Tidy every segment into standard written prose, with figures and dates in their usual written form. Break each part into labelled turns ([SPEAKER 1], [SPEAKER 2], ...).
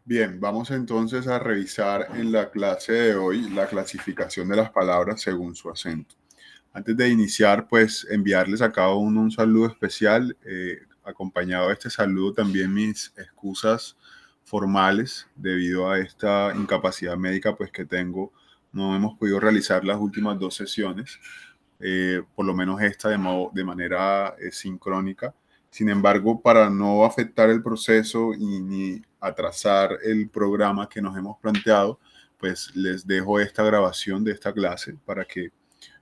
[SPEAKER 1] Bien, vamos entonces a revisar en la clase de hoy la clasificación de las palabras según su acento. Antes de iniciar, pues enviarles a cada uno un saludo especial, acompañado de este saludo también mis excusas formales debido a esta incapacidad médica pues que tengo. No hemos podido realizar las últimas dos sesiones, por lo menos esta de manera sincrónica. Sin embargo, para no afectar el proceso y ni atrasar el programa que nos hemos planteado, pues les dejo esta grabación de esta clase para que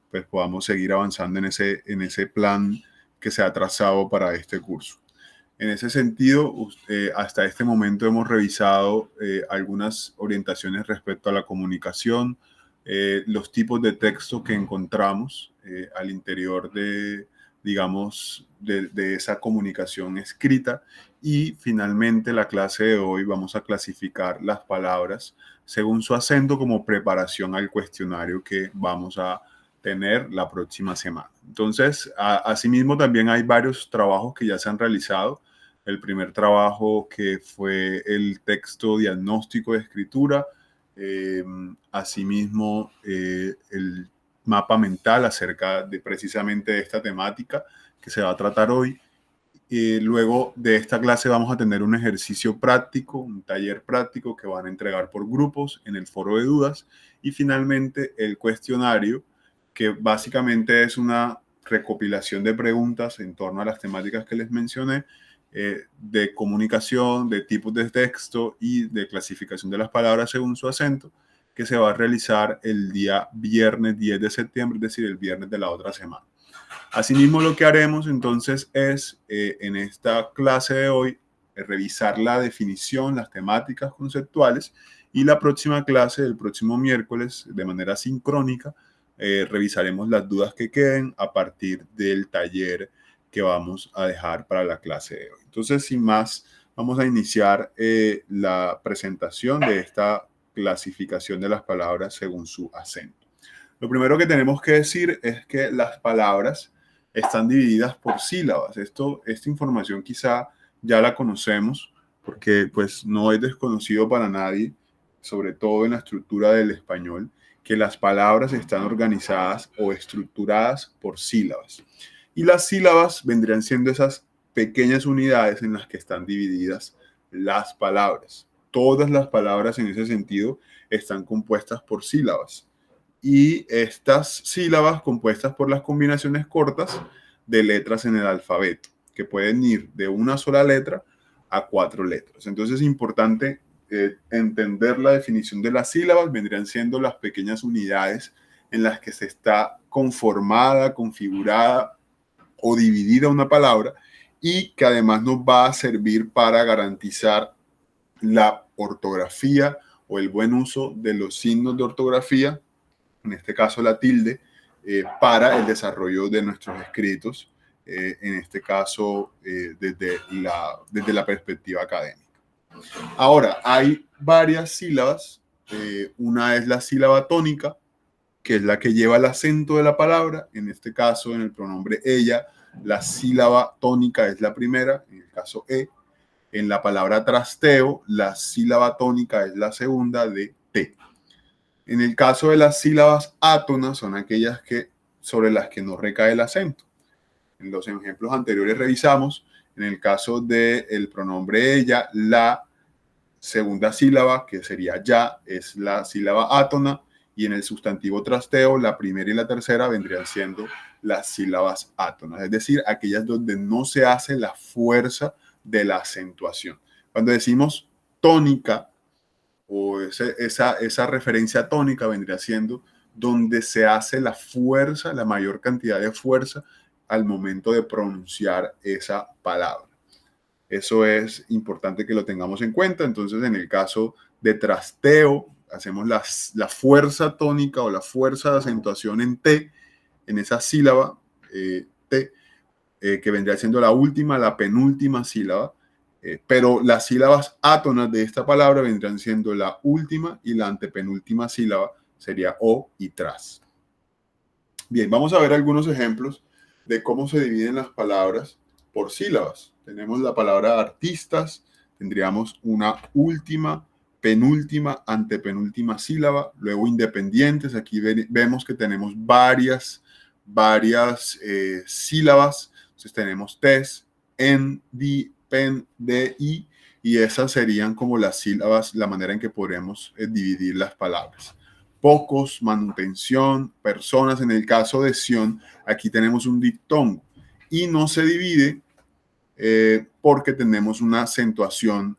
[SPEAKER 1] pues podamos seguir avanzando en ese plan que se ha trazado para este curso. En ese sentido, hasta este momento hemos revisado algunas orientaciones respecto a la comunicación, los tipos de texto que encontramos al interior de, digamos, de esa comunicación escrita. Y finalmente, la clase de hoy vamos a clasificar las palabras según su acento como preparación al cuestionario que vamos a tener la próxima semana. Entonces, asimismo, también hay varios trabajos que ya se han realizado. El primer trabajo que fue el texto diagnóstico de escritura, eh, asimismo el mapa mental acerca de precisamente esta temática que se va a tratar hoy. Luego de esta clase vamos a tener un ejercicio práctico, un taller práctico que van a entregar por grupos en el foro de dudas y finalmente el cuestionario, que básicamente es una recopilación de preguntas en torno a las temáticas que les mencioné, de comunicación, de tipos de texto y de clasificación de las palabras según su acento, que se va a realizar el día viernes 10 de septiembre, es decir, el viernes de la otra semana. Asimismo, lo que haremos entonces es, en esta clase de hoy, revisar la definición, las temáticas conceptuales y la próxima clase, el próximo miércoles, de manera sincrónica, revisaremos las dudas que queden a partir del taller que vamos a dejar para la clase de hoy. Entonces, sin más, vamos a iniciar la presentación de esta clasificación de las palabras según su acento. Lo primero que tenemos que decir es que las palabras están divididas por sílabas. Esta información quizá ya la conocemos porque pues no es desconocido para nadie, sobre todo en la estructura del español, que las palabras están organizadas o estructuradas por sílabas. Y las sílabas vendrían siendo esas pequeñas unidades en las que están divididas las palabras. Todas las palabras en ese sentido están compuestas por sílabas y estas sílabas compuestas por las combinaciones cortas de letras en el alfabeto, que pueden ir de una sola letra a 4 letras. Entonces es importante entender la definición de las sílabas, vendrían siendo las pequeñas unidades en las que se está conformada, configurada o dividida una palabra y que además nos va a servir para garantizar la ortografía o el buen uso de los signos de ortografía, en este caso la tilde, para el desarrollo de nuestros escritos, en este caso desde la perspectiva académica. Ahora, hay varias sílabas. Una es la sílaba tónica, que es la que lleva el acento de la palabra. En este caso, en el pronombre ella, la sílaba tónica es la primera, en el caso e. En la palabra trasteo, la sílaba tónica es la segunda de T. En el caso de las sílabas átonas, son aquellas sobre las que no recae el acento. En los ejemplos anteriores revisamos, en el caso del pronombre ella, la segunda sílaba, que sería ya, es la sílaba átona, y en el sustantivo trasteo, la primera y la tercera vendrían siendo las sílabas átonas, es decir, aquellas donde no se hace la fuerza de la acentuación. Cuando decimos tónica, o esa referencia tónica vendría siendo donde se hace la fuerza, la mayor cantidad de fuerza al momento de pronunciar esa palabra. Eso es importante que lo tengamos en cuenta. Entonces, en el caso de trasteo, hacemos la fuerza tónica o la fuerza de acentuación en T, en esa sílaba T, que vendría siendo la última, la penúltima sílaba. Pero las sílabas átonas de esta palabra vendrán siendo la última y la antepenúltima sílaba sería o y tras. Bien, vamos a ver algunos ejemplos de cómo se dividen las palabras por sílabas. Tenemos la palabra artistas, tendríamos una última penúltima, antepenúltima sílaba, luego independientes. Aquí vemos que tenemos varias sílabas. Entonces tenemos tes, en, di, pen, de, y esas serían como las sílabas, la manera en que podríamos dividir las palabras. Pocos, manutención, personas. En el caso de Sion, aquí tenemos un diptongo y no se divide porque tenemos una acentuación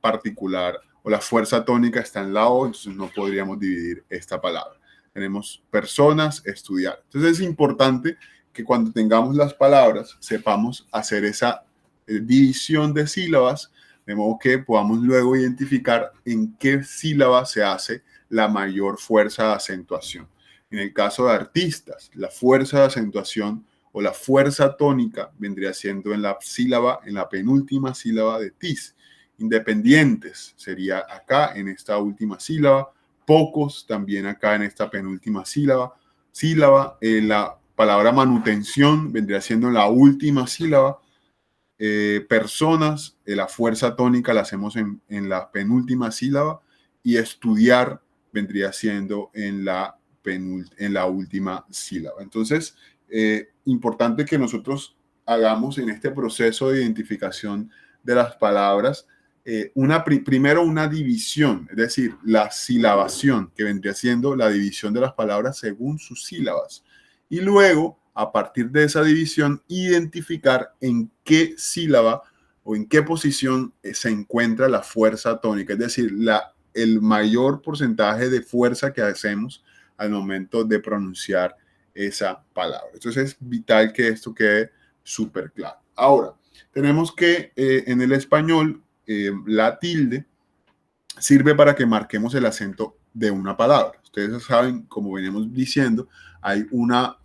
[SPEAKER 1] particular, o la fuerza tónica está en la O, entonces no podríamos dividir esta palabra. Tenemos personas, estudiar. Entonces es importante que cuando tengamos las palabras sepamos hacer esa división de sílabas, de modo que podamos luego identificar en qué sílaba se hace la mayor fuerza de acentuación. En el caso de artistas, la fuerza de acentuación o la fuerza tónica vendría siendo en la sílaba, en la penúltima sílaba de tis. Independientes sería acá en esta última sílaba. Pocos también acá en esta penúltima sílaba. La palabra manutención vendría siendo la última sílaba. Personas, la fuerza tónica la hacemos en la penúltima sílaba, y estudiar vendría siendo en la última sílaba. Entonces, importante que nosotros hagamos en este proceso de identificación de las palabras primero una división, es decir, la silabación, que vendría siendo la división de las palabras según sus sílabas, y luego a partir de esa división identificar en qué sílaba o en qué posición se encuentra la fuerza tónica, es decir, el mayor porcentaje de fuerza que hacemos al momento de pronunciar esa palabra. Entonces es vital que esto quede súper claro. Ahora, tenemos que en el español la tilde sirve para que marquemos el acento de una palabra. Ustedes saben, como veníamos diciendo, hay una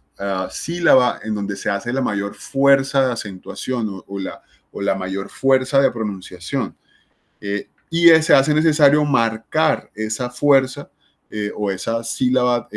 [SPEAKER 1] sílaba en donde se hace la mayor fuerza de acentuación o la mayor fuerza de pronunciación. Y se hace necesario marcar esa fuerza o esa sílaba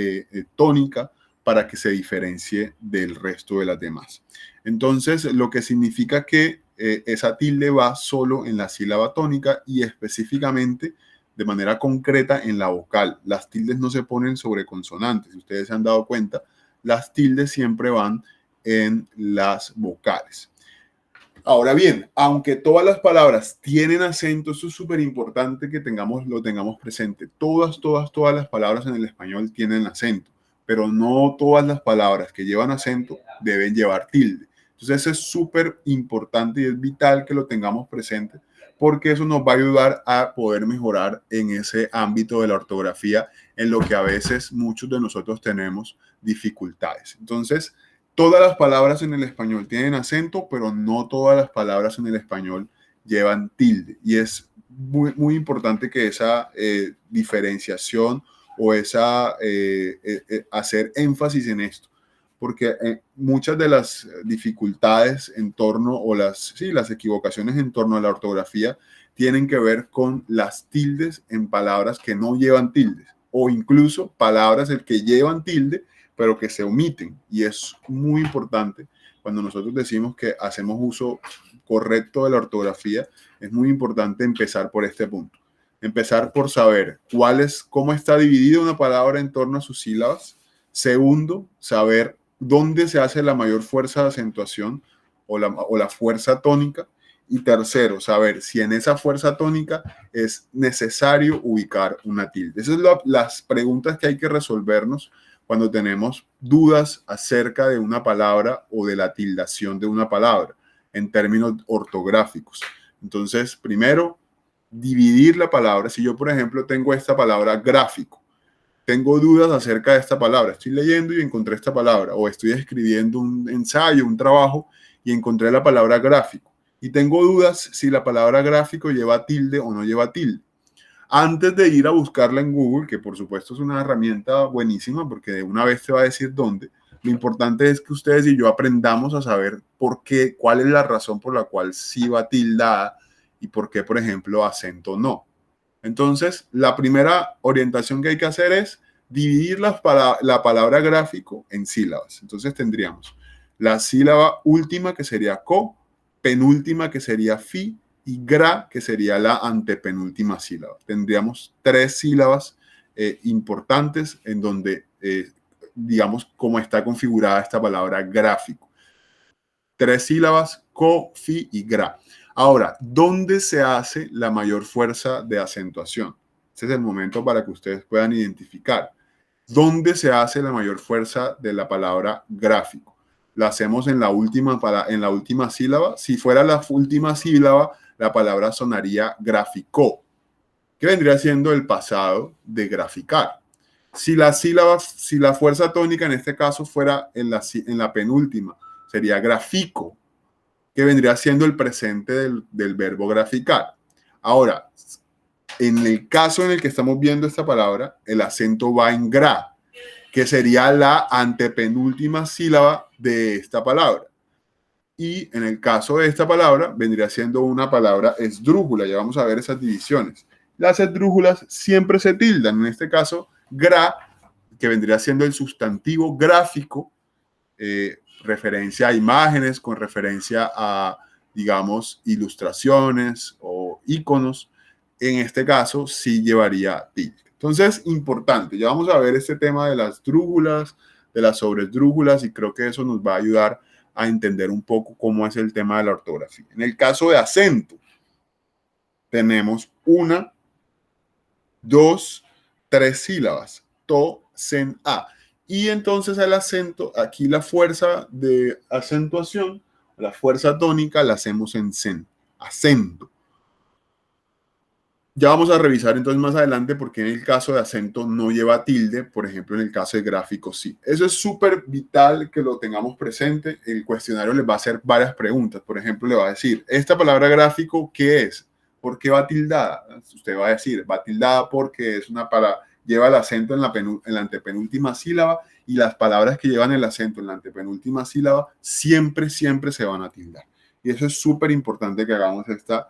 [SPEAKER 1] tónica para que se diferencie del resto de las demás. Entonces, lo que significa que esa tilde va solo en la sílaba tónica y específicamente de manera concreta en la vocal. Las tildes no se ponen sobre consonantes. Si ustedes se han dado cuenta, las tildes siempre van en las vocales. Ahora bien, aunque todas las palabras tienen acento, eso es súper importante que lo tengamos presente. Todas las palabras en el español tienen acento, pero no todas las palabras que llevan acento deben llevar tilde. Entonces eso es súper importante y es vital que lo tengamos presente, porque eso nos va a ayudar a poder mejorar en ese ámbito de la ortografía, en lo que a veces muchos de nosotros tenemos dificultades. Entonces, todas las palabras en el español tienen acento, pero no todas las palabras en el español llevan tilde. Y es muy, muy importante que esa diferenciación o hacer énfasis en esto, porque muchas de las dificultades en torno, o las equivocaciones en torno a la ortografía tienen que ver con las tildes en palabras que no llevan tildes, o incluso palabras que llevan tilde, pero que se omiten. Y es muy importante cuando nosotros decimos que hacemos uso correcto de la ortografía, es muy importante empezar por este punto. Empezar por saber cómo está dividida una palabra en torno a sus sílabas. Segundo, saber dónde se hace la mayor fuerza de acentuación o la fuerza tónica. Y tercero, saber si en esa fuerza tónica es necesario ubicar una tilde. Esas son las preguntas que hay que resolvernos cuando tenemos dudas acerca de una palabra o de la tildación de una palabra en términos ortográficos. Entonces, primero, dividir la palabra. Si yo, por ejemplo, tengo esta palabra gráfico, tengo dudas acerca de esta palabra, estoy leyendo y encontré esta palabra, o estoy escribiendo un ensayo, un trabajo, y encontré la palabra gráfico, y tengo dudas si la palabra gráfico lleva tilde o no lleva tilde. Antes de ir a buscarla en Google, que por supuesto es una herramienta buenísima porque de una vez te va a decir dónde, lo importante es que ustedes y yo aprendamos a saber por qué, cuál es la razón por la cual sí va tildada y por qué, por ejemplo, acento no. Entonces, la primera orientación que hay que hacer es dividir la palabra gráfico en sílabas. Entonces tendríamos la sílaba última, que sería co, penúltima, que sería fi, y gra, que sería la antepenúltima sílaba. Tendríamos 3 sílabas importantes en donde, digamos, cómo está configurada esta palabra gráfico. 3 sílabas, co, fi y gra. Ahora, ¿dónde se hace la mayor fuerza de acentuación? Este es el momento para que ustedes puedan identificar. ¿Dónde se hace la mayor fuerza de la palabra gráfico? La hacemos en la última sílaba. Si fuera la última sílaba, la palabra sonaría graficó, que vendría siendo el pasado de graficar. Si la fuerza tónica en este caso fuera en la penúltima, sería grafico, que vendría siendo el presente del verbo graficar. Ahora, en el caso en el que estamos viendo esta palabra, el acento va en gra, que sería la antepenúltima sílaba de esta palabra. Y en el caso de esta palabra, vendría siendo una palabra esdrújula. Ya vamos a ver esas divisiones. Las esdrújulas siempre se tildan. En este caso, gra, que vendría siendo el sustantivo gráfico, referencia a imágenes, con referencia a, digamos, ilustraciones o iconos. En este caso, sí llevaría tilde. Entonces, importante. Ya vamos a ver este tema de las drújulas, de las sobresdrújulas, y creo que eso nos va a ayudar a entender un poco cómo es el tema de la ortografía. En el caso de acento, tenemos 1, 2, 3 sílabas, to, sen, a. Y entonces el acento, aquí la fuerza de acentuación, la fuerza tónica la hacemos en sen, acento. Ya vamos a revisar entonces más adelante porque en el caso de acento no lleva tilde, por ejemplo en el caso de gráfico sí. Eso es súper vital que lo tengamos presente. El cuestionario les va a hacer varias preguntas. Por ejemplo, le va a decir, ¿esta palabra gráfico qué es? ¿Por qué va tildada? Usted va a decir, va tildada porque es una palabra, lleva el acento en la antepenúltima sílaba, y las palabras que llevan el acento en la antepenúltima sílaba siempre se van a tildar. Y eso es súper importante que hagamos esta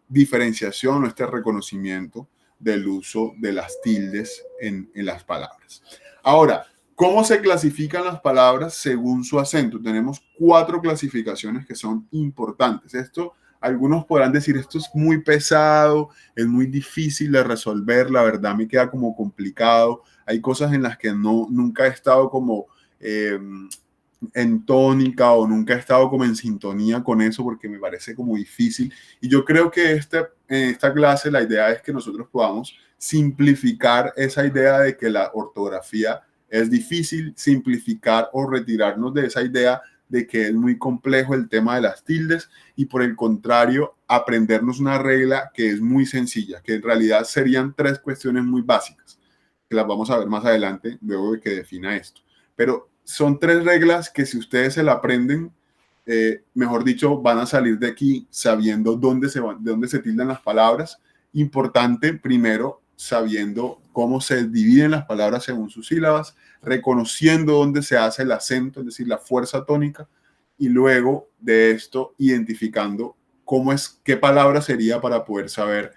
[SPEAKER 1] diferenciación o este reconocimiento del uso de las tildes en las palabras. Ahora, ¿cómo se clasifican las palabras según su acento? Tenemos 4 clasificaciones que son importantes. Esto, algunos podrán decir, esto es muy pesado, es muy difícil de resolver, la verdad me queda como complicado. Hay cosas en las que nunca he estado como en tónica o nunca he estado como en sintonía con eso porque me parece como difícil. Y yo creo que en esta clase la idea es que nosotros podamos simplificar esa idea de que la ortografía es difícil, simplificar o retirarnos de esa idea de que es muy complejo el tema de las tildes, y por el contrario, aprendernos una regla que es muy sencilla, que en realidad serían 3 cuestiones muy básicas, que las vamos a ver más adelante, luego de que defina esto. Pero son 3 reglas que si ustedes se la aprenden, mejor dicho, van a salir de aquí sabiendo de dónde se tildan las palabras. Importante, primero, sabiendo cómo se dividen las palabras según sus sílabas, reconociendo dónde se hace el acento, es decir, la fuerza tónica, y luego de esto identificando qué palabra sería para poder saber,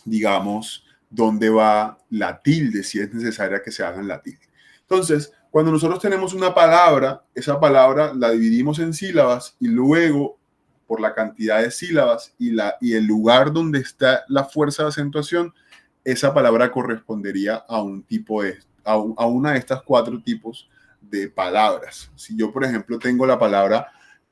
[SPEAKER 1] digamos, dónde va la tilde, si es necesaria que se hagan la tilde. Entonces, cuando nosotros tenemos una palabra, esa palabra la dividimos en sílabas y luego, por la cantidad de sílabas y el lugar donde está la fuerza de acentuación, esa palabra correspondería a una de estas 4 tipos de palabras. Si yo, por ejemplo, tengo la palabra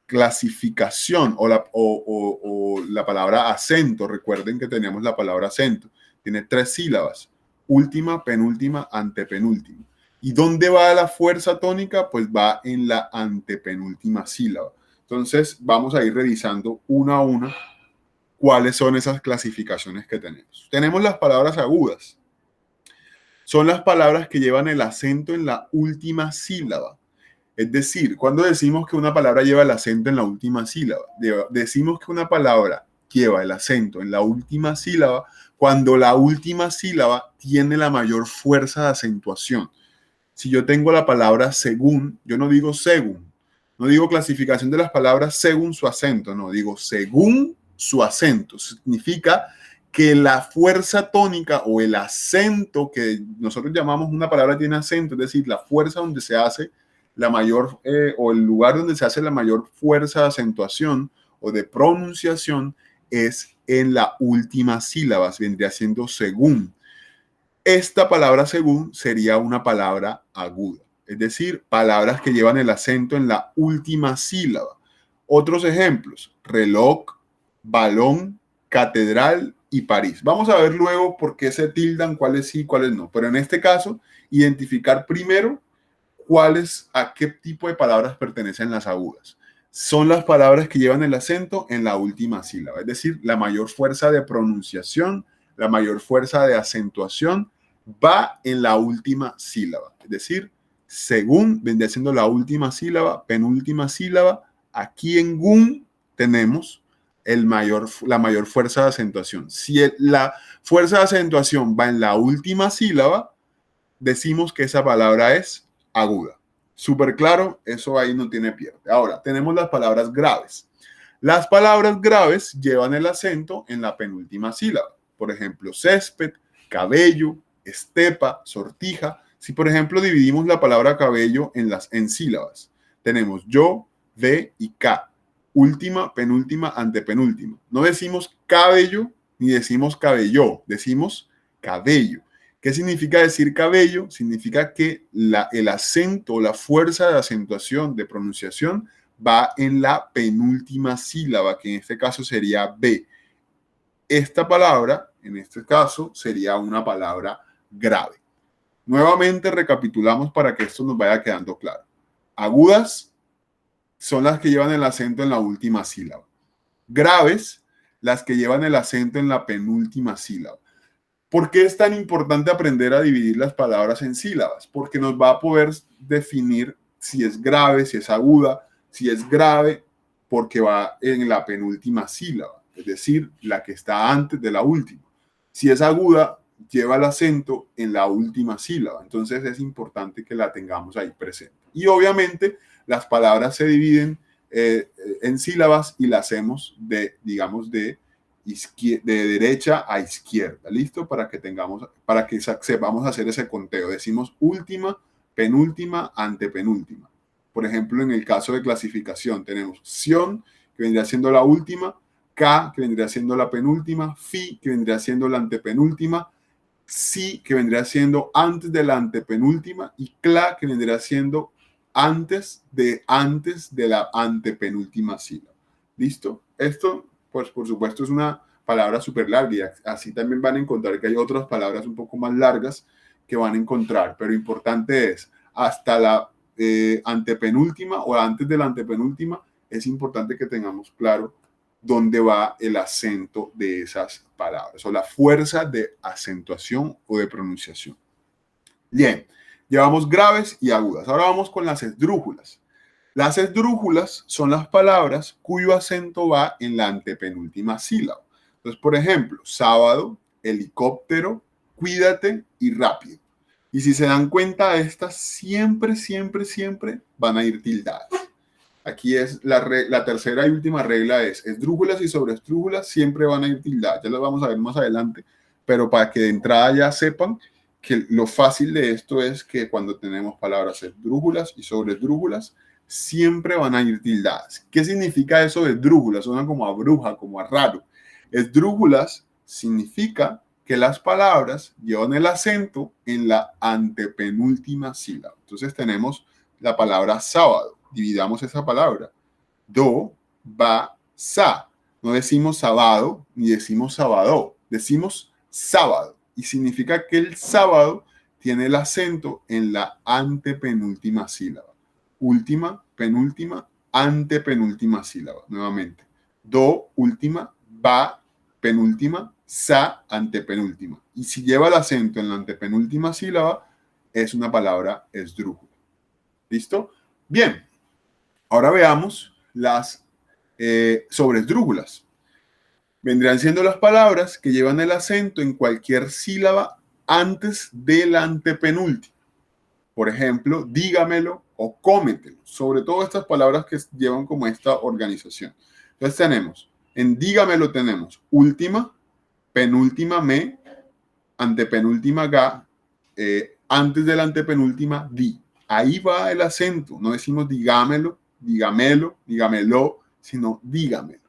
[SPEAKER 1] clasificación o la palabra acento, recuerden que tenemos la palabra acento, tiene 3 sílabas, última, penúltima, antepenúltima. ¿Y dónde va la fuerza tónica? Pues va en la antepenúltima sílaba. Entonces, vamos a ir revisando una a una cuáles son esas clasificaciones que tenemos. Tenemos las palabras agudas. Son las palabras que llevan el acento en la última sílaba. Es decir, cuando decimos que una palabra lleva el acento en la última sílaba, decimos que una palabra lleva el acento en la última sílaba cuando la última sílaba tiene la mayor fuerza de acentuación. Si yo tengo la palabra según, yo no digo según, no digo clasificación de las palabras según su acento, no, digo según su acento. Significa que la fuerza tónica o el acento que nosotros llamamos, una palabra tiene acento, es decir, la fuerza donde se hace la mayor, o el lugar donde se hace la mayor fuerza de acentuación o de pronunciación es en la última sílaba, vendría siendo según. Esta palabra según sería una palabra aguda, es decir, palabras que llevan el acento en la última sílaba. Otros ejemplos: reloj, balón, catedral y París. Vamos a ver luego por qué se tildan, cuáles sí, cuáles no. Pero en este caso, identificar primero a qué tipo de palabras pertenecen las agudas. Son las palabras que llevan el acento en la última sílaba, es decir, la mayor fuerza de pronunciación, la mayor fuerza de acentuación va en la última sílaba. Es decir, según vendría siendo la última sílaba, penúltima sílaba, aquí en gun tenemos la mayor fuerza de acentuación. Si la fuerza de acentuación va en la última sílaba, decimos que esa palabra es aguda. Súper claro, eso ahí no tiene pierde. Ahora, tenemos las palabras graves. Las palabras graves llevan el acento en la penúltima sílaba. Por ejemplo, césped, cabello, estepa, sortija. Si, por ejemplo, dividimos la palabra cabello en sílabas, tenemos yo, de y ca. Última, penúltima, antepenúltima. No decimos cabello ni decimos cabello, decimos cabello. ¿Qué significa decir cabello? Significa que el acento, la fuerza de acentuación, de pronunciación, va en la penúltima sílaba, que en este caso sería B. Esta palabra, en este caso, sería una palabra grave. Nuevamente recapitulamos para que esto nos vaya quedando claro. Agudas son las que llevan el acento en la última sílaba. Graves, las que llevan el acento en la penúltima sílaba. ¿Por qué es tan importante aprender a dividir las palabras en sílabas? Porque nos va a poder definir si es grave, si es aguda. Si es grave, porque va en la penúltima sílaba, es decir, la que está antes de la última. Si es aguda, lleva el acento en la última sílaba. Entonces es importante que la tengamos ahí presente. Y obviamente las palabras se dividen en sílabas y las hacemos digamos, de derecha a izquierda, ¿listo? Para que sepamos hacer ese conteo. Decimos última, penúltima, antepenúltima. Por ejemplo, en el caso de clasificación tenemos sion, que vendría siendo la última, ka, que vendría siendo la penúltima, fi, que vendría siendo la antepenúltima, si, que vendría siendo antes de la antepenúltima, y cla, que vendría siendo antes de la antepenúltima sílaba. ¿Listo? Esto, pues por supuesto, es una palabra súper larga y así también van a encontrar que hay otras palabras un poco más largas que van a encontrar, pero importante es hasta la antepenúltima o antes de la antepenúltima, es importante que tengamos claro dónde va el acento de esas palabras o la fuerza de acentuación o de pronunciación. Bien, llevamos graves y agudas. Ahora vamos con las esdrújulas. Las esdrújulas son las palabras cuyo acento va en la antepenúltima sílaba. Entonces, por ejemplo, sábado, helicóptero, cuídate y rápido. Y si se dan cuenta, estas siempre van a ir tildadas. Aquí es la tercera y última regla es esdrújulas y sobreesdrújulas siempre van a ir tildadas. Ya las vamos a ver más adelante, pero para que de entrada ya sepan que lo fácil de esto es que cuando tenemos palabras esdrújulas y sobreesdrújulas, siempre van a ir tildadas. ¿Qué significa eso de esdrújulas? Suena como a bruja, como a raro. Esdrújulas significa que las palabras llevan el acento en la antepenúltima sílaba. Entonces tenemos la palabra sábado. Dividamos esa palabra. Do, ba, sa. No decimos sábado ni decimos sábado. Decimos sábado. Y significa que el sábado tiene el acento en la antepenúltima sílaba. Última, penúltima, antepenúltima sílaba. Nuevamente. Do, última, ba, penúltima, sa, antepenúltima. Y si lleva el acento en la antepenúltima sílaba, es una palabra esdrújula. ¿Listo? Bien. Ahora veamos las sobresdrújulas. Vendrían siendo las palabras que llevan el acento en cualquier sílaba antes de la antepenúltima. Por ejemplo, dígamelo o cómetelo. Sobre todo estas palabras que llevan como esta organización. Entonces tenemos, en dígamelo tenemos última, penúltima me, antepenúltima ga, antes de la antepenúltima di. Ahí va el acento. No decimos dígamelo, dígamelo, dígamelo, sino dígamelo.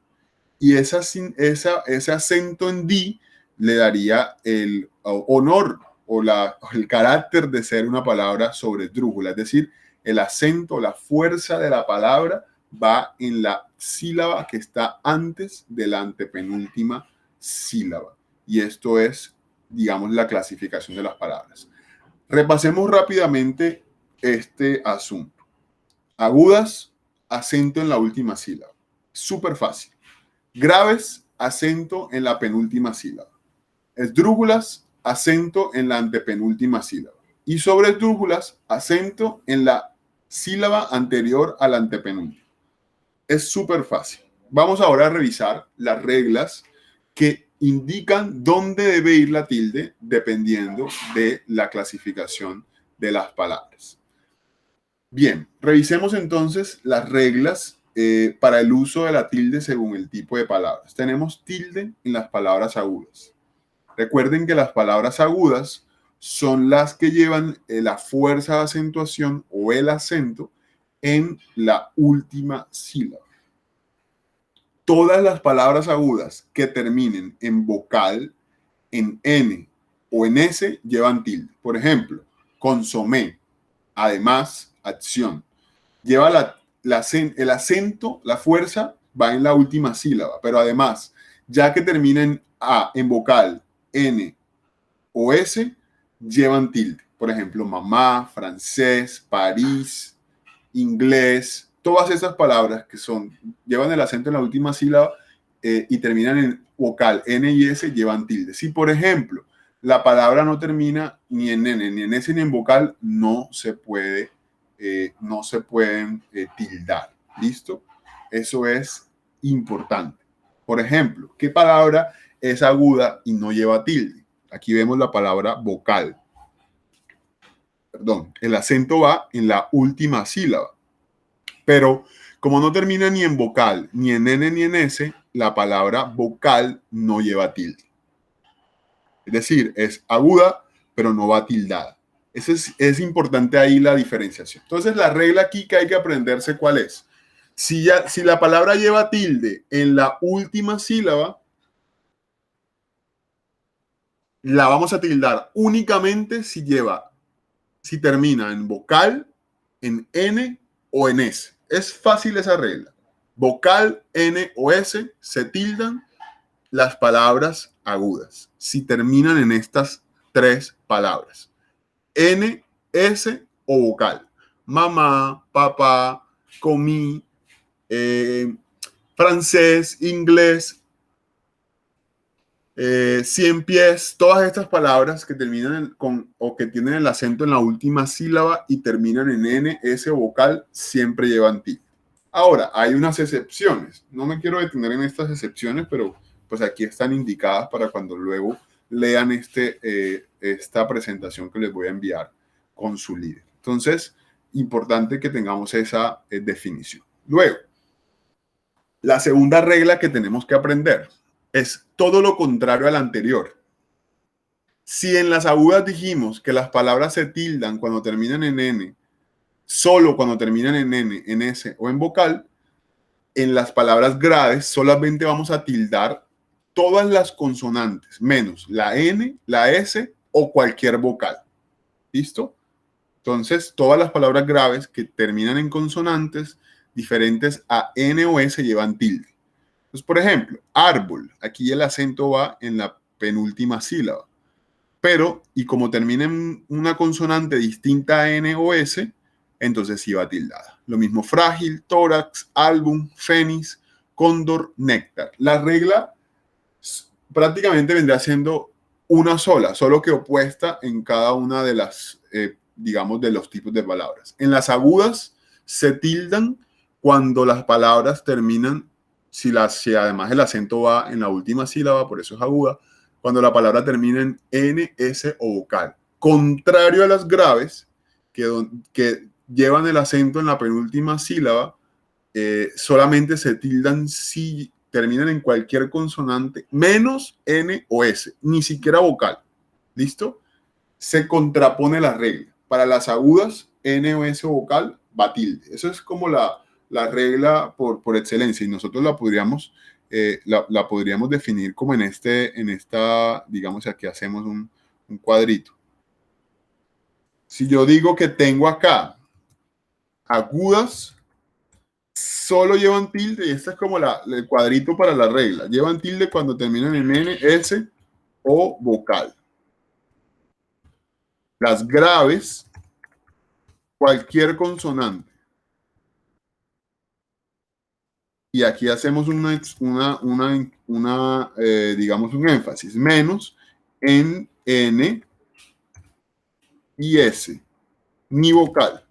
[SPEAKER 1] y ese acento en di le daría el honor o el carácter de ser una palabra sobresdrújula, es decir, el acento, la fuerza de la palabra va en la sílaba que está antes de la antepenúltima sílaba. Y esto es, digamos, la clasificación de las palabras. Repasemos rápidamente este asunto. Agudas, acento en la última sílaba. Súper fácil. Graves, acento en la penúltima sílaba. Esdrújulas, acento en la antepenúltima sílaba. Y sobresdrújulas, acento en la sílaba anterior a la antepenúltima. Es súper fácil. Vamos ahora a revisar las reglas que indican dónde debe ir la tilde dependiendo de la clasificación de las palabras. Bien, revisemos entonces las reglas para el uso de la tilde según el tipo de palabras. Tenemos tilde en las palabras agudas. Recuerden que las palabras agudas son las que llevan la fuerza de acentuación o el acento en la última sílaba. Todas las palabras agudas que terminen en vocal, en N o en S llevan tilde. Por ejemplo, consomé, además, acción. Lleva el acento, la fuerza va en la última sílaba, pero además, ya que termina en A, en vocal, N o S, llevan tilde. Por ejemplo, mamá, francés, París, inglés, todas esas palabras que llevan el acento en la última sílaba y terminan en vocal N y S, llevan tilde. Si, por ejemplo, la palabra no termina ni en N, ni en S, ni en vocal, no se pueden tildar. ¿Listo? Eso es importante. Por ejemplo, ¿qué palabra es aguda y no lleva tilde? Aquí vemos la palabra vocal. Perdón, el acento va en la última sílaba. Pero como no termina ni en vocal, ni en N, ni en S, la palabra vocal no lleva tilde. Es decir, es aguda, pero no va tildada. Es importante ahí la diferenciación. Entonces, la regla aquí que hay que aprenderse, ¿cuál es? Si la palabra lleva tilde en la última sílaba, la vamos a tildar únicamente si termina en vocal, en N o en S. Es fácil esa regla. Vocal, N o S se tildan las palabras agudas si terminan en estas tres palabras. N, S o vocal. Mamá, papá, comí, francés, inglés, 100 pies, todas estas palabras que terminan o que tienen el acento en la última sílaba y terminan en N, S o vocal, siempre llevan tilde. Ahora, hay unas excepciones. No me quiero detener en estas excepciones, pero pues aquí están indicadas para cuando luego lean esta presentación que les voy a enviar con su líder. Entonces, importante que tengamos esa definición. Luego, la segunda regla que tenemos que aprender es todo lo contrario a la anterior. Si en las agudas dijimos que las palabras se tildan cuando terminan en N, solo cuando terminan en N, en S o en vocal, en las palabras graves solamente vamos a tildar todas las consonantes, menos la N, la S o cualquier vocal. ¿Listo? Entonces, todas las palabras graves que terminan en consonantes diferentes a N o S llevan tilde. Entonces, por ejemplo, árbol. Aquí el acento va en la penúltima sílaba. Pero, y como termina en una consonante distinta a N o S, entonces sí va tildada. Lo mismo frágil, tórax, álbum, fénix, cóndor, néctar. La regla prácticamente vendría siendo una sola, solo que opuesta en cada una de las, digamos, de los tipos de palabras. En las agudas se tildan cuando las palabras terminan, si además el acento va en la última sílaba, por eso es aguda, cuando la palabra termina en N, S o vocal. Contrario a las graves, que llevan el acento en la penúltima sílaba, solamente se tildan si terminan en cualquier consonante, menos N o S, ni siquiera vocal. ¿Listo? Se contrapone la regla. Para las agudas, N o S o vocal, va tilde. Eso es como la regla por excelencia y nosotros la podríamos la podríamos definir como en esta, digamos, aquí hacemos un cuadrito. Si yo digo que tengo acá agudas, solo llevan tilde, y este es como el cuadrito para la regla. Llevan tilde cuando terminan en N, S o vocal. Las graves, cualquier consonante. Y aquí hacemos digamos, un énfasis, menos en N y S, ni vocal.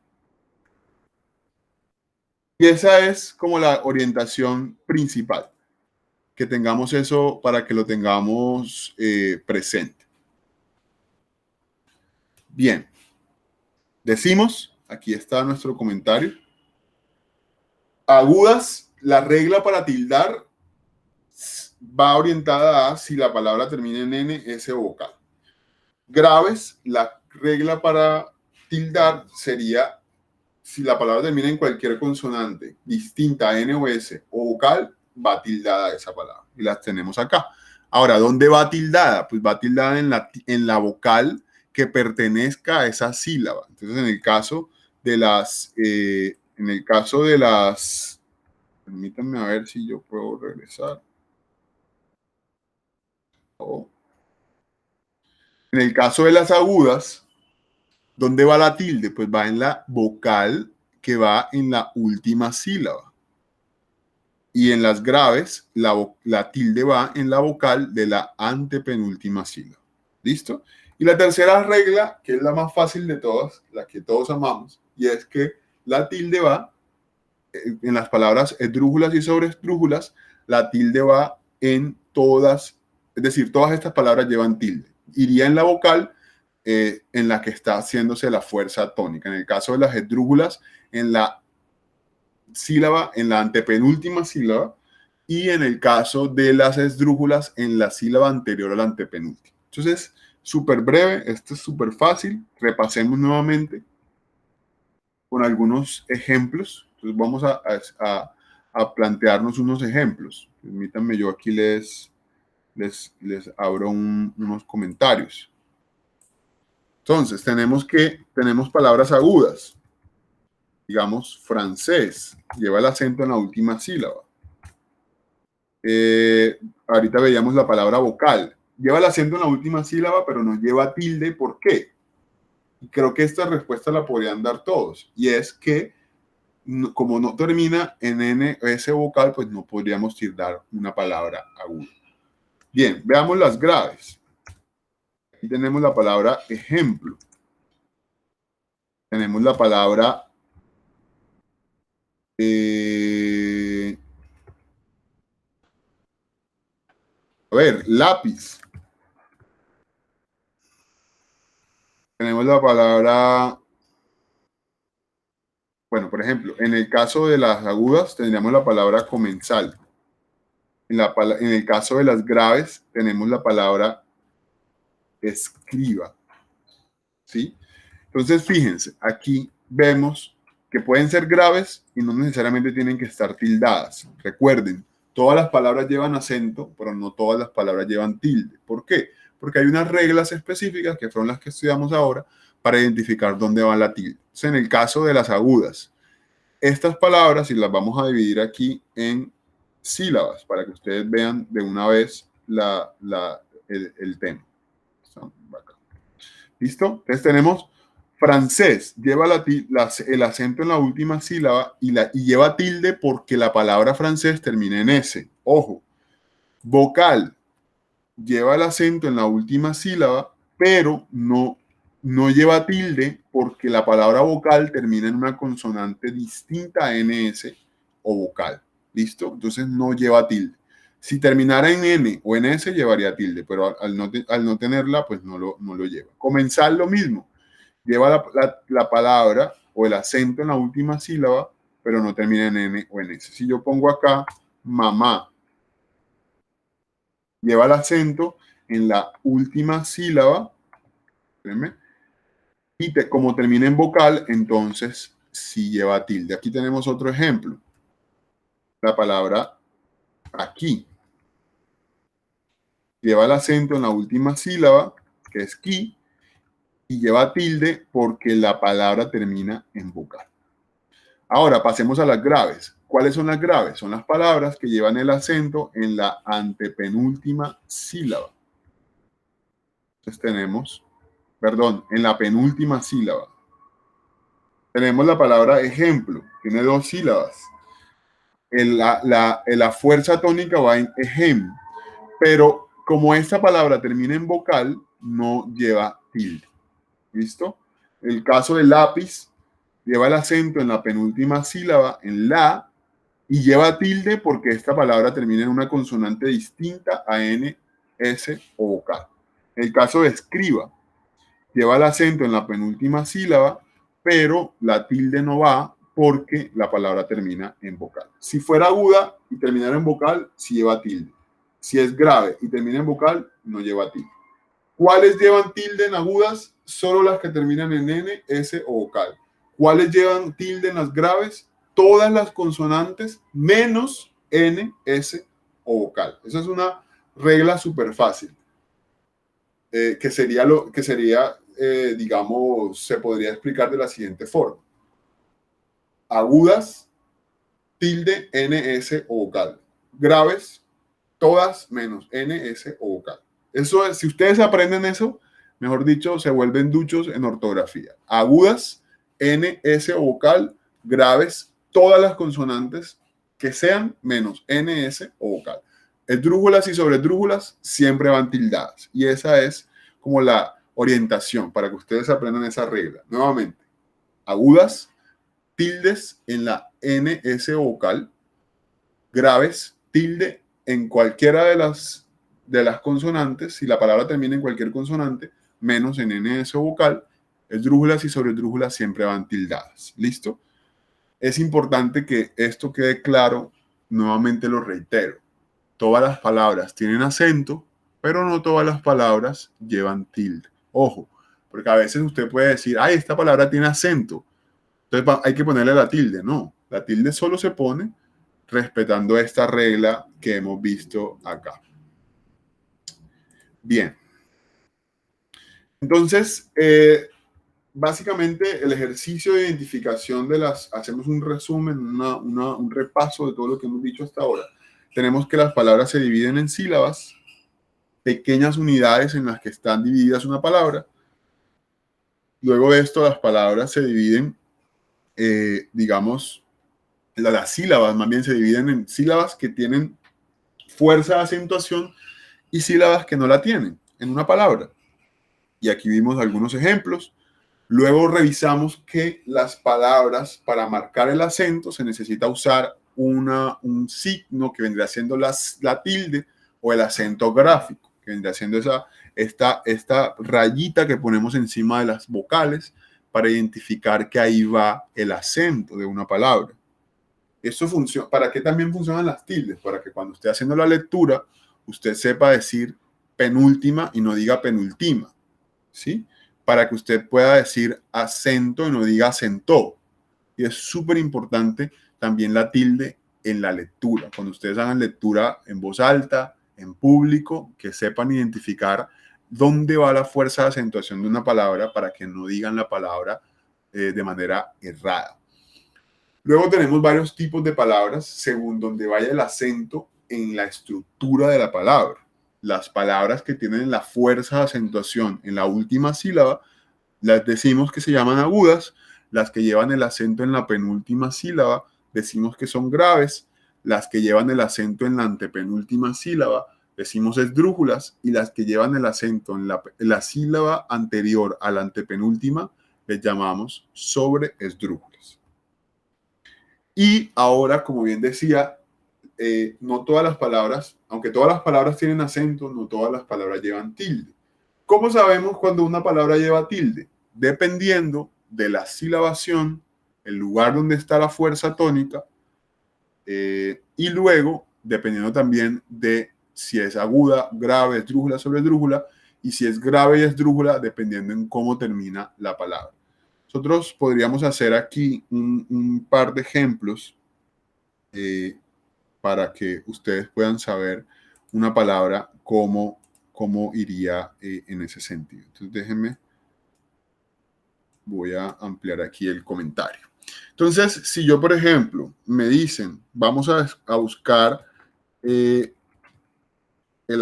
[SPEAKER 1] Y esa es como la orientación principal, que tengamos eso para que lo tengamos presente. Bien, decimos, aquí está nuestro comentario. Agudas, la regla para tildar va orientada a si la palabra termina en N, S o vocal. Graves, la regla para tildar sería si la palabra termina en cualquier consonante distinta a N o S o vocal, va tildada esa palabra. Y las tenemos acá. Ahora, ¿dónde va tildada? Pues va tildada en la vocal que pertenezca a esa sílaba. Entonces, en el caso de las, permítanme a ver si yo puedo regresar. Oh. En el caso de las agudas, ¿dónde va la tilde? Pues va en la vocal que va en la última sílaba. Y en las graves, la tilde va en la vocal de la antepenúltima sílaba. ¿Listo? Y la tercera regla, que es la más fácil de todas, la que todos amamos, y es que la tilde va en las palabras esdrújulas y sobreesdrújulas, la tilde va en todas, es decir, todas estas palabras llevan tilde. Iría en la vocal en la que está haciéndose la fuerza tónica. En el caso de las esdrújulas, en la sílaba, en la antepenúltima sílaba, y en el caso de las esdrújulas, en la sílaba anterior a la antepenúltima. Entonces, súper breve, esto es súper fácil. Repasemos nuevamente con algunos ejemplos. Entonces, vamos a plantearnos unos ejemplos. Permítanme, yo aquí les abro unos comentarios. Entonces, tenemos palabras agudas. Digamos, francés, lleva el acento en la última sílaba. Ahorita veíamos la palabra vocal. Lleva el acento en la última sílaba, pero no lleva tilde. ¿Por qué? Y creo que esta respuesta la podrían dar todos. Y es que, como no termina en N o S vocal, pues no podríamos tildar una palabra aguda. Bien, veamos las graves. Aquí tenemos la palabra ejemplo. Tenemos la palabra a ver, lápiz. Tenemos la palabra, bueno, por ejemplo, en el caso de las agudas tendríamos la palabra comensal. En el caso de las graves tenemos la palabra escriba. ¿Sí? Entonces, fíjense, aquí vemos que pueden ser graves y no necesariamente tienen que estar tildadas. Recuerden, todas las palabras llevan acento, pero no todas las palabras llevan tilde. ¿Por qué? Porque hay unas reglas específicas, que fueron las que estudiamos ahora, para identificar dónde va la tilde. Entonces, en el caso de las agudas, estas palabras, y las vamos a dividir aquí en sílabas, para que ustedes vean de una vez el tema. ¿Listo? Entonces tenemos francés, lleva el acento en la última sílaba y lleva tilde porque la palabra francés termina en S. Ojo, vocal, lleva el acento en la última sílaba, pero no lleva tilde porque la palabra vocal termina en una consonante distinta a NS o vocal. ¿Listo? Entonces no lleva tilde. Si terminara en N o en S, llevaría tilde, pero al no tenerla, pues no lo lleva. Comenzar lo mismo. Lleva la palabra o el acento en la última sílaba, pero no termina en N o en S. Si yo pongo acá mamá, lleva el acento en la última sílaba, y como termina en vocal, entonces sí lleva tilde. Aquí tenemos otro ejemplo. La palabra aquí. lleva el acento en la última sílaba, que es ki, y lleva tilde porque la palabra termina en vocal. Ahora pasemos a las graves. ¿Cuáles son las graves? Son las palabras que llevan el acento en la antepenúltima sílaba. Entonces tenemos, perdón, en la penúltima sílaba. Tenemos la palabra ejemplo, tiene 2 sílabas. La fuerza tónica va en ejem, pero como esta palabra termina en vocal, no lleva tilde. ¿Listo? El caso del lápiz lleva el acento en la penúltima sílaba, en la, y lleva tilde porque esta palabra termina en una consonante distinta a N, S o vocal. El caso de escriba lleva el acento en la penúltima sílaba, pero la tilde no va porque la palabra termina en vocal. Si fuera aguda y terminara en vocal, sí lleva tilde. Si es grave y termina en vocal, no lleva tilde. ¿Cuáles llevan tilde en agudas? Solo las que terminan en N, S o vocal. ¿Cuáles llevan tilde en las graves? Todas las consonantes menos N, S o vocal. Esa es una regla súper fácil. Que sería, digamos, se podría explicar de la siguiente forma. Agudas, tilde, N, S o vocal. Graves, todas menos N, S o vocal. Eso es, si ustedes aprenden eso, mejor dicho, se vuelven duchos en ortografía. Agudas, N, S o vocal. Graves, todas las consonantes que sean menos N, S o vocal. Esdrújulas y sobredrújulas siempre van tildadas. Y esa es como la orientación para que ustedes aprendan esa regla. Nuevamente, agudas, tildes en la N, S o vocal. Graves, tilde en cualquiera de las consonantes, si la palabra termina en cualquier consonante, menos en N, S o vocal. Esdrújulas y sobredrújulas siempre van tildadas. ¿Listo? Es importante que esto quede claro. Nuevamente lo reitero. Todas las palabras tienen acento, pero no todas las palabras llevan tilde. Ojo, porque a veces usted puede decir, ay, esta palabra tiene acento, entonces hay que ponerle la tilde. No, la tilde solo se pone respetando esta regla que hemos visto acá. Bien. Entonces, básicamente el ejercicio de identificación hacemos un resumen, un repaso de todo lo que hemos dicho hasta ahora. Tenemos que las palabras se dividen en sílabas, pequeñas unidades en las que están divididas una palabra. Luego de esto, las palabras se dividen, digamos, las sílabas más bien se dividen en sílabas que tienen fuerza de acentuación y sílabas que no la tienen en una palabra. Y aquí vimos algunos ejemplos. Luego revisamos que las palabras, para marcar el acento, se necesita usar un signo que vendría siendo la tilde o el acento gráfico, que vendría siendo esta rayita que ponemos encima de las vocales para identificar que ahí va el acento de una palabra. Eso funciona. ¿Para qué también funcionan las tildes? Para que cuando esté haciendo la lectura, usted sepa decir penúltima y no diga penúltima, ¿sí? Para que usted pueda decir acento y no diga acentó. Y es súper importante también la tilde en la lectura. Cuando ustedes hagan lectura en voz alta, en público, que sepan identificar dónde va la fuerza de acentuación de una palabra para que no digan la palabra de manera errada. Luego tenemos varios tipos de palabras según donde vaya el acento en la estructura de la palabra. Las palabras que tienen la fuerza de acentuación en la última sílaba, las decimos que se llaman agudas. Las que llevan el acento en la penúltima sílaba, decimos que son graves. Las que llevan el acento en la antepenúltima sílaba, decimos esdrújulas. Y las que llevan el acento en la sílaba anterior a la antepenúltima, les llamamos sobreesdrújulas. Y ahora, como bien decía, no todas las palabras, aunque todas las palabras tienen acento, no todas las palabras llevan tilde. ¿Cómo sabemos cuando una palabra lleva tilde? Dependiendo de la silabación, el lugar donde está la fuerza tónica, y luego, dependiendo también de si es aguda, grave, esdrújula, sobreesdrújula, y si es grave y esdrújula, dependiendo en cómo termina la palabra. Nosotros podríamos hacer aquí un par de ejemplos para que ustedes puedan saber una palabra cómo cómo iría en ese sentido. Entonces déjenme, voy a ampliar aquí el comentario. Entonces, si yo, por ejemplo, me dicen, vamos a buscar el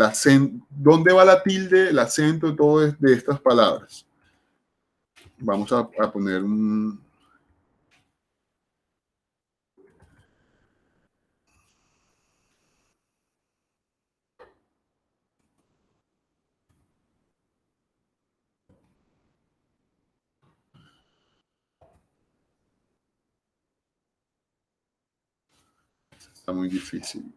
[SPEAKER 1] acento, ¿dónde va la tilde, el acento, todo de estas palabras? Vamos a poner un... Está muy difícil.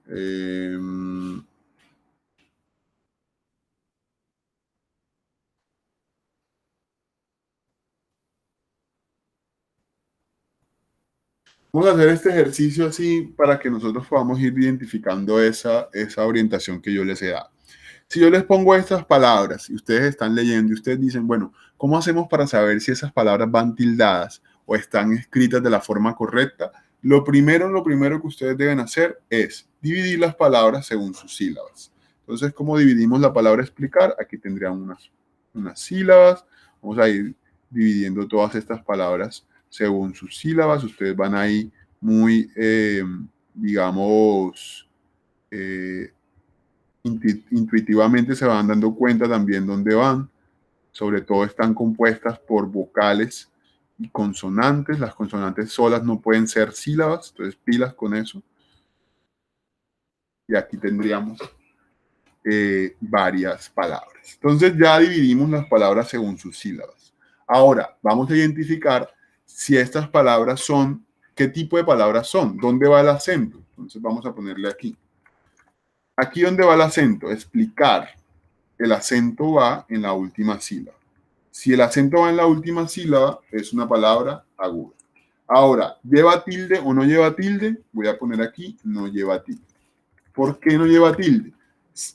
[SPEAKER 1] Vamos a hacer este ejercicio así para que nosotros podamos ir identificando esa orientación que yo les he dado. Si yo les pongo estas palabras y ustedes están leyendo y ustedes dicen, bueno, ¿cómo hacemos para saber si esas palabras van tildadas o están escritas de la forma correcta? Lo primero que ustedes deben hacer es dividir las palabras según sus sílabas. Entonces, ¿cómo dividimos la palabra explicar? Aquí tendrían unas sílabas. Vamos a ir dividiendo todas estas palabras según sus sílabas. Ustedes van ahí muy, digamos, intuitivamente se van dando cuenta también dónde van. Sobre todo están compuestas por vocales y consonantes. Las consonantes solas no pueden ser sílabas, entonces pilas con eso. Y aquí tendríamos varias palabras. Entonces ya dividimos las palabras según sus sílabas. Ahora vamos a identificar si estas palabras son, qué tipo de palabras son, dónde va el acento. Entonces vamos a ponerle aquí. Aquí donde va el acento, explicar. El acento va en la última sílaba. Si el acento va en la última sílaba, es una palabra aguda. Ahora, ¿lleva tilde o no lleva tilde? Voy a poner aquí, no lleva tilde. ¿Por qué no lleva tilde?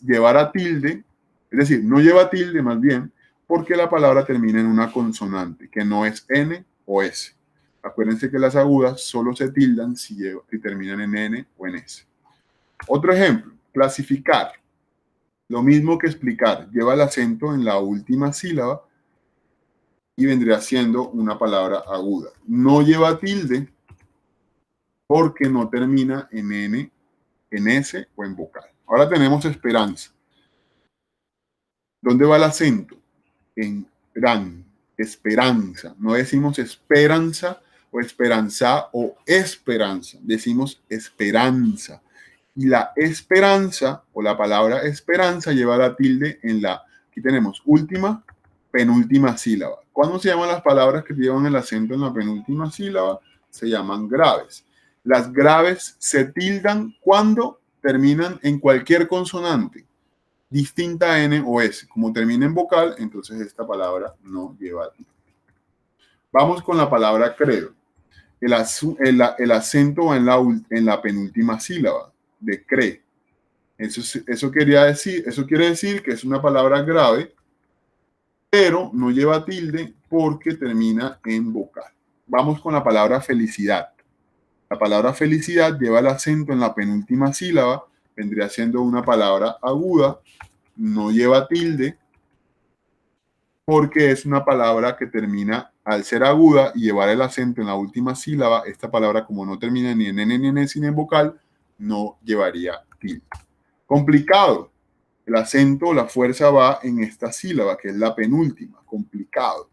[SPEAKER 1] Llevará tilde, es decir, no lleva tilde más bien, porque la palabra termina en una consonante, que no es N o S. Acuérdense que las agudas solo se tildan si terminan en N o en S. Otro ejemplo, clasificar. Lo mismo que explicar, lleva el acento en la última sílaba y vendría siendo una palabra aguda. No lleva tilde porque no termina en N, en S o en vocal. Ahora tenemos esperanza. ¿Dónde va el acento? En gran, esperanza. No decimos esperanza o esperanza o esperanza. Decimos esperanza. Y la esperanza o la palabra esperanza lleva la tilde en la, aquí tenemos última, penúltima sílaba. ¿Cuándo se llaman las palabras que llevan el acento en la penúltima sílaba? Se llaman graves. Las graves se tildan cuando terminan en cualquier consonante distinta a N o S. Como termina en vocal, entonces esta palabra no lleva tilde. Vamos con la palabra creo. El acento va en la penúltima sílaba de cree. Eso quiere decir que es una palabra grave, pero no lleva tilde porque termina en vocal. Vamos con la palabra felicidad. La palabra felicidad lleva el acento en la penúltima sílaba, vendría siendo una palabra aguda, no lleva tilde porque es una palabra que termina al ser aguda y llevar el acento en la última sílaba. Esta palabra, como no termina ni en N ni en S ni en vocal, no llevaría tilde. Complicado. El acento, la fuerza va en esta sílaba, que es la penúltima. Complicado.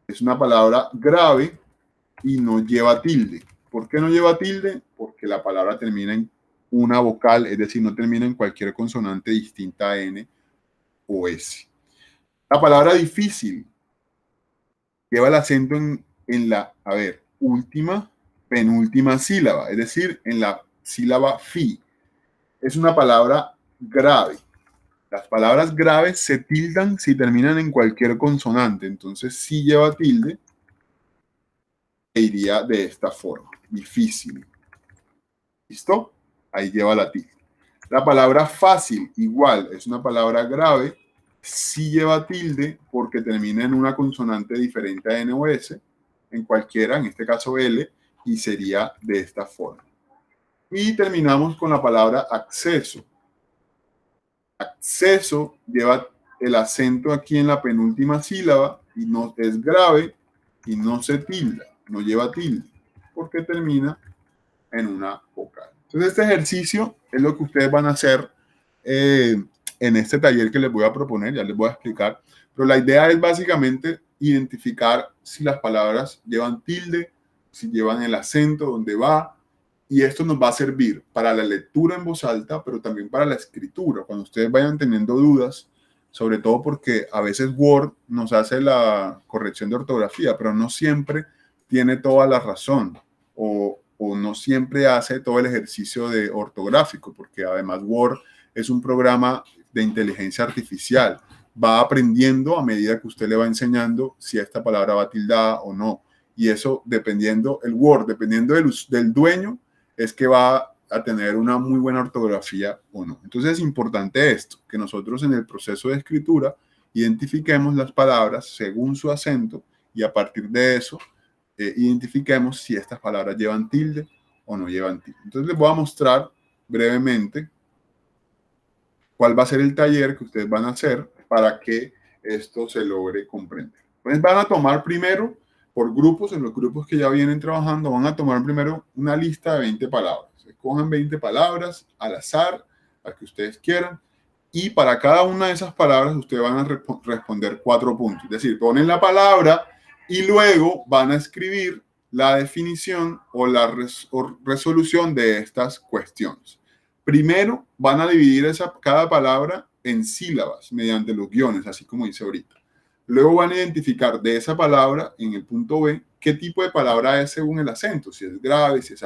[SPEAKER 1] Es una palabra grave y no lleva tilde. ¿Por qué no lleva tilde? Porque la palabra termina en una vocal, es decir, no termina en cualquier consonante distinta a N o S. La palabra difícil lleva el acento en la, última, penúltima sílaba, es decir, en la sílaba fi. Es una palabra grave. Las palabras graves se tildan si terminan en cualquier consonante, entonces si lleva tilde, e iría de esta forma, difícil. ¿Listo? Ahí lleva la tilde. La palabra fácil, igual, es una palabra grave, si lleva tilde porque termina en una consonante diferente a N o S, en cualquiera, en este caso L, y sería de esta forma. Y terminamos con la palabra acceso. Acceso lleva el acento aquí en la penúltima sílaba y no es grave y no se tilda, no lleva tilde, porque termina en una vocal. Entonces este ejercicio es lo que ustedes van a hacer en este taller que les voy a proponer, ya les voy a explicar, pero la idea es básicamente identificar si las palabras llevan tilde, si llevan el acento, dónde va, y esto nos va a servir para la lectura en voz alta, pero también para la escritura, cuando ustedes vayan teniendo dudas, sobre todo porque a veces Word nos hace la corrección de ortografía, pero no siempre tiene toda la razón o no siempre hace todo el ejercicio de ortográfico, porque además Word es un programa de inteligencia artificial. Va aprendiendo a medida que usted le va enseñando si esta palabra va tildada o no. Y eso dependiendo, el Word, dependiendo del dueño, es que va a tener una muy buena ortografía o no. Entonces es importante esto, que nosotros en el proceso de escritura identifiquemos las palabras según su acento y a partir de eso identifiquemos si estas palabras llevan tilde o no llevan tilde. Entonces les voy a mostrar brevemente cuál va a ser el taller que ustedes van a hacer para que esto se logre comprender. Entonces van a tomar primero, por grupos, en los grupos que ya vienen trabajando, van a tomar primero una lista de 20 palabras. Escojan 20 palabras al azar, las que ustedes quieran, y para cada una de esas palabras ustedes van a responder 4 puntos. Es decir, ponen la palabra y luego van a escribir la definición o la resolución de estas cuestiones. Primero van a dividir cada palabra en sílabas mediante los guiones, así como dice ahorita. Luego van a identificar de esa palabra en el punto B qué tipo de palabra es según el acento, si es grave, si es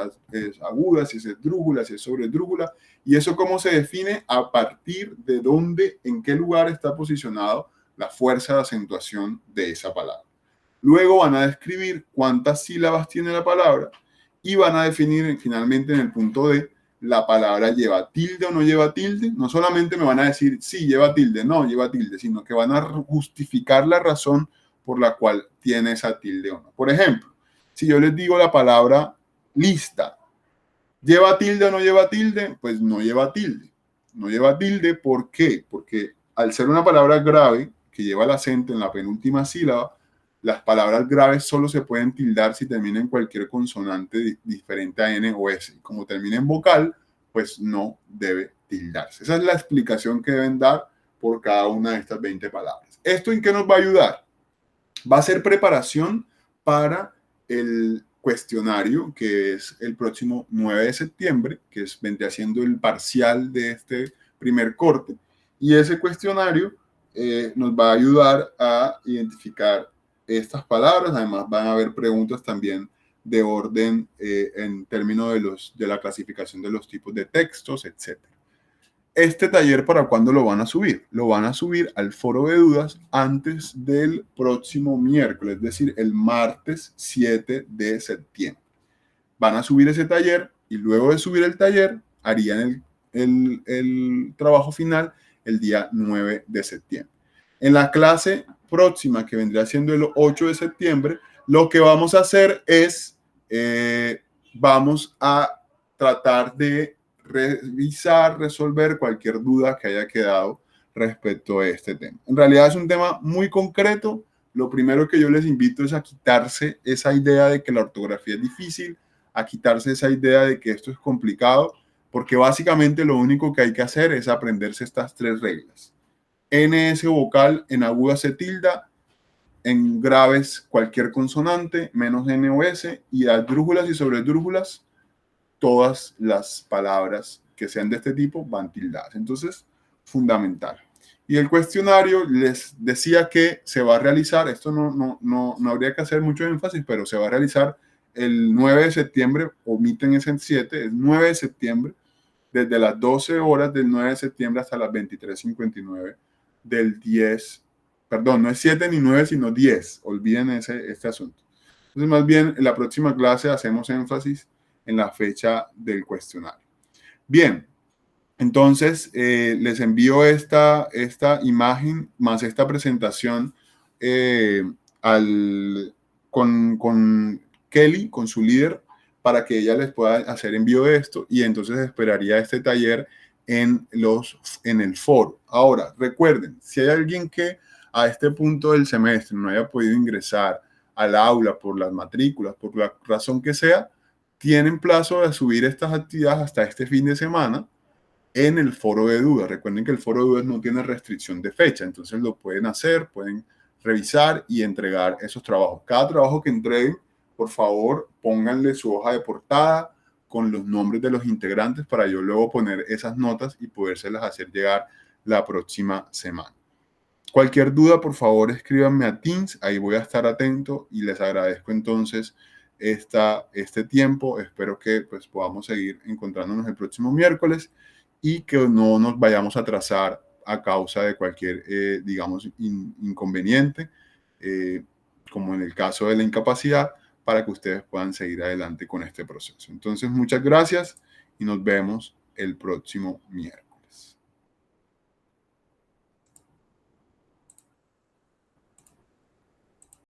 [SPEAKER 1] aguda, si es esdrújula, si es sobredrújula, y eso cómo se define a partir de dónde, en qué lugar está posicionado la fuerza de acentuación de esa palabra. Luego van a describir cuántas sílabas tiene la palabra y van a definir finalmente en el punto D la palabra lleva tilde o no lleva tilde. No solamente me van a decir sí, lleva tilde, no, lleva tilde, sino que van a justificar la razón por la cual tiene esa tilde o no. Por ejemplo, si yo les digo la palabra lista, ¿lleva tilde o no lleva tilde? Pues no lleva tilde. No lleva tilde, ¿por qué? Porque al ser una palabra grave que lleva el acento en la penúltima sílaba, las palabras graves solo se pueden tildar si terminan en cualquier consonante diferente a N o S. Como termina en vocal, pues no debe tildarse. Esa es la explicación que deben dar por cada una de estas 20 palabras. ¿Esto en qué nos va a ayudar? Va a ser preparación para el cuestionario, que es el próximo 9 de septiembre, que vendría siendo el parcial de este primer corte. Y ese cuestionario nos va a ayudar a identificar estas palabras. Además, van a haber preguntas también de orden en términos de la clasificación de los tipos de textos, etc. Este taller, ¿para cuándo lo van a subir? Lo van a subir al foro de dudas antes del próximo miércoles, es decir, el martes 7 de septiembre. Van a subir ese taller y luego de subir el taller harían el trabajo final el día 9 de septiembre. En la clase próxima, que vendría siendo el 8 de septiembre, lo que vamos a hacer es, vamos a tratar de revisar, resolver cualquier duda que haya quedado respecto a este tema. En realidad es un tema muy concreto. Lo primero que yo les invito es a quitarse esa idea de que la ortografía es difícil, a quitarse esa idea de que esto es complicado, porque básicamente lo único que hay que hacer es aprenderse estas 3 reglas. NS vocal en aguda se tilda, en graves cualquier consonante, menos N o S, y a esdrújulas y sobredrújulas todas las palabras que sean de este tipo van tildadas. Entonces, fundamental. Y el cuestionario les decía que se va a realizar, esto no habría que hacer mucho énfasis, pero se va a realizar el 9 de septiembre, omiten ese 7, es 9 de septiembre, desde las 12 horas del 9 de septiembre hasta las 23:59 del 10, perdón, no es 7 ni 9, sino 10, olviden este asunto. Entonces, más bien, en la próxima clase hacemos énfasis en la fecha del cuestionario. Bien, entonces les envío esta imagen más esta presentación con Kelly, con su líder, para que ella les pueda hacer envío de esto y entonces esperaría este taller en el foro. Ahora, recuerden, si hay alguien que a este punto del semestre no haya podido ingresar al aula por las matrículas, por la razón que sea, tienen plazo de subir estas actividades hasta este fin de semana en el foro de dudas. Recuerden que el foro de dudas no tiene restricción de fecha, entonces lo pueden hacer, pueden revisar y entregar esos trabajos. Cada trabajo que entreguen, por favor, pónganle su hoja de portada con los nombres de los integrantes para yo luego poner esas notas y podérselas hacer llegar la próxima semana. Cualquier duda, por favor, escríbanme a Teams, ahí voy a estar atento y les agradezco entonces este tiempo. Espero que pues, podamos seguir encontrándonos el próximo miércoles y que no nos vayamos a atrasar a causa de cualquier, digamos, inconveniente, eh, como en el caso de la incapacidad, para que ustedes puedan seguir adelante con este proceso. Entonces, muchas gracias y nos vemos el próximo miércoles.